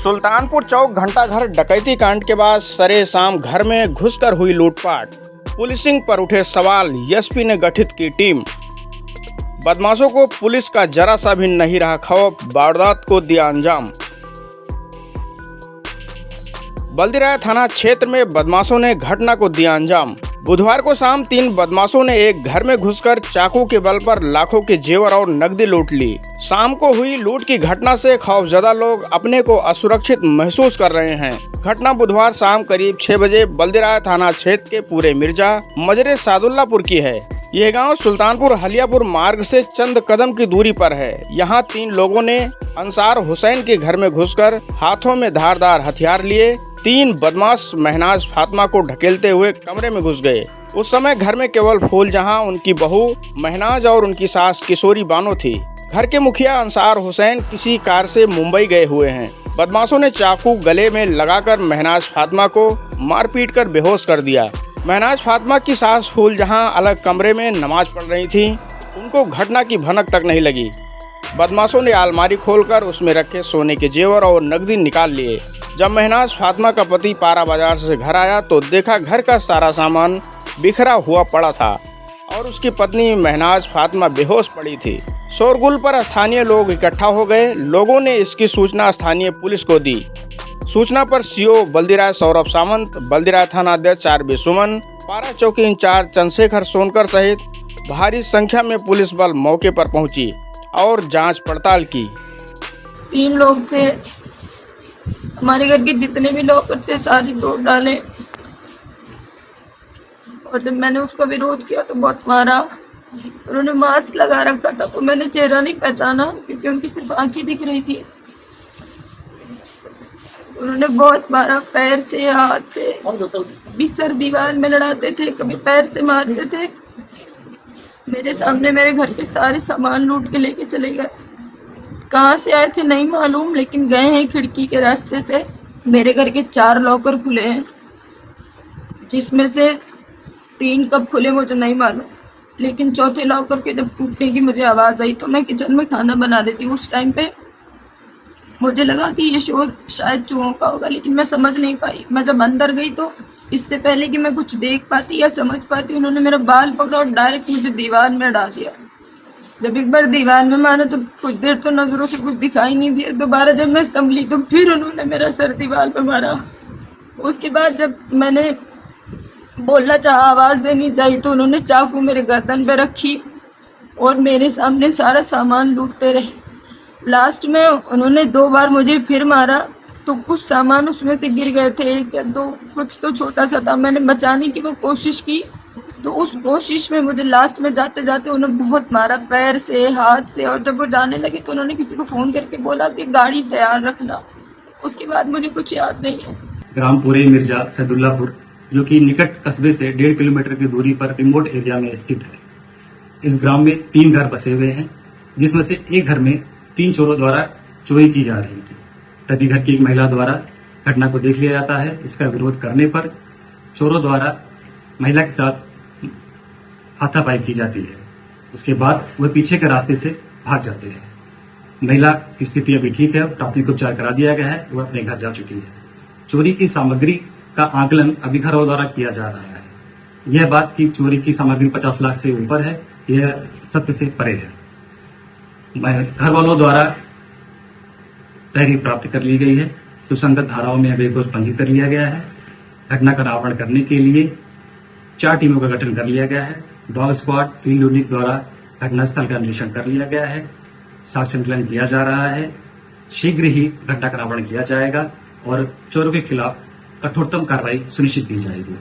सुल्तानपुर चौक घंटाघर डकैती कांड के बाद सरेआम घर में घुसकर हुई लूटपाट। पुलिसिंग पर उठे सवाल, एसपी ने गठित की टीम। बदमाशों को पुलिस का जरा सा भी नहीं रहा खौफ, वारदात को दिया अंजाम। बल्दीराय थाना क्षेत्र में बदमाशों ने घटना को दिया अंजाम। बुधवार को शाम 3 बदमाशों ने एक घर में घुसकर चाकू के बल पर लाखों के जेवर और नकदी लूट ली। शाम को हुई लूट की घटना से खौफजदा लोग अपने को असुरक्षित महसूस कर रहे हैं। घटना बुधवार शाम करीब 6 बजे बल्दीराय थाना क्षेत्र के पूरे मिर्जा मजरे सादुल्लापुर की है। यह गांव सुल्तानपुर हलियापुर मार्ग से चंद कदम की दूरी पर है। यहां 3 लोगों ने अंसार हुसैन के घर में घुसकर हाथों में धारदार हथियार लिए 3 बदमाश महनाज फातिमा को ढकेलते हुए कमरे में घुस गए। उस समय घर में केवल फूलजहां, उनकी बहू महनाज और उनकी सास किशोरी बानो थी। घर के मुखिया अंसार हुसैन किसी कार से मुंबई गए हुए हैं। बदमाशों ने चाकू गले में लगाकर महनाज फातिमा को मारपीट कर बेहोश कर दिया। महनाज फातिमा की सास फूलजहां अलग कमरे में नमाज पढ़ रही थी। उनको घटना की भनक तक नहीं लगी। बदमाशों ने अलमारी खोलकर उसमें रखे सोने के जेवर और नकदी निकाल लिए। जब महनाज फातिमा का पति पारा बाजार से घर आया तो देखा घर का सारा सामान बिखरा हुआ पड़ा था और उसकी पत्नी महनाज फातिमा बेहोश पड़ी थी। शोरगुल पर स्थानीय लोग इकट्ठा हो गए। लोगों ने इसकी सूचना स्थानीय पुलिस को दी। सूचना पर सीओ बल्दीराय सौरभ सामंत, बल्दीराय थाना अध्यक्ष आर.बी. सुमन, पारा चौकी इंचार्ज चंद्रशेखर सोनकर सहित भारी संख्या में पुलिस बल मौके पर पहुंची और जांच पड़ताल की। 3 लोग थे। हमारे घर के जितने भी लोग थे सारे तोड़ डाले और जब मैंने उसका विरोध किया तो बहुत मारा। उन्होंने मास्क लगा रखा था तो मैंने चेहरा नहीं पहचाना क्योंकि उनकी सिर्फ आंखें दिख रही थी। उन्होंने बहुत मारा, पैर से, हाथ से, भी सर दीवार में लड़ाते थे, कभी पैर से मारते थे। मेरे सामने मेरे घर के सारे सामान लूट के लेके चले गए। कहाँ से आए थे नहीं मालूम, लेकिन गए हैं खिड़की के रास्ते से। मेरे घर के 4 लॉकर खुले हैं, जिसमें से 3 कब खुले मुझे नहीं मालूम, लेकिन चौथे लॉकर के जब टूटने की मुझे आवाज़ आई तो मैं किचन में खाना बना रही थी। उस टाइम पे मुझे लगा कि ये शोर शायद चूहों का होगा, लेकिन मैं समझ नहीं पाई। मैं जब अंदर गई तो इससे पहले कि मैं कुछ देख पाती या समझ पाती, उन्होंने मेरा बाल पकड़ा और डायरेक्ट मुझे दीवार में डाल दिया। जब एक बार दीवार में मारा तो कुछ देर तो नजरों से कुछ दिखाई नहीं दिया। दोबारा जब मैं संभली तो फिर उन्होंने मेरा सर दीवार पे मारा। उसके बाद जब मैंने बोलना चाहा, आवाज़ देनी चाहिए, तो उन्होंने चाकू मेरे गर्दन पे रखी और मेरे सामने सारा सामान लूटते रहे। लास्ट में उन्होंने 2 बार मुझे फिर मारा तो कुछ सामान उसमें से गिर गए थे, 1 या 2, कुछ तो छोटा सा था। मैंने बचाने की वो कोशिश की तो उस कोशिश में मुझे लास्ट में जाते जाते उन्होंने बहुत मारा, पैर से, हाथ से। और जब वो जाने लगे तो उन्होंने किसी को फ़ोन करके बोला कि गाड़ी तैयार रखना। उसके बाद मुझे कुछ याद नहीं है। ग्राम पूरे मिर्जा सादुल्लापुर, जो कि निकट कस्बे से 1.5 किलोमीटर की दूरी पर रिमोट एरिया में स्थित है। इस ग्राम में 3 घर बसे हुए हैं, जिसमें से एक घर में 3 चोरों द्वारा चोरी की जा रही थी। तभी घर की एक महिला द्वारा घटना को देख लिया जाता है। इसका विरोध करने पर चोरों द्वारा महिला के साथ हाथापाई की जाती है। उसके बाद वह पीछे के रास्ते से भाग जाते हैं। महिला की स्थिति अभी ठीक है, प्राथमिक उपचार करा दिया गया है, वह अपने घर जा चुकी है। चोरी की सामग्री का आकलन अभी घरों द्वारा किया जा रहा है। यह बात कि चोरी की सामग्री 50 लाख से ऊपर है, यह सत्य से परे है। घर वालों द्वारा तहरीर प्राप्त कर ली गई है, सुसंगत धाराओं में अभी कुछ पंजीकृत कर लिया गया है। घटना का अनावरण करने के लिए 4 टीमों का गठन कर लिया गया है। डॉग स्क्वाड, फील्ड यूनिट द्वारा घटनास्थल का निरीक्षण कर लिया गया है। साक्ष्य संकलन किया जा रहा है। शीघ्र ही घटना का अनावरण किया जाएगा और चोरों के खिलाफ कठोरतम कार्रवाई सुनिश्चित की जाएगी।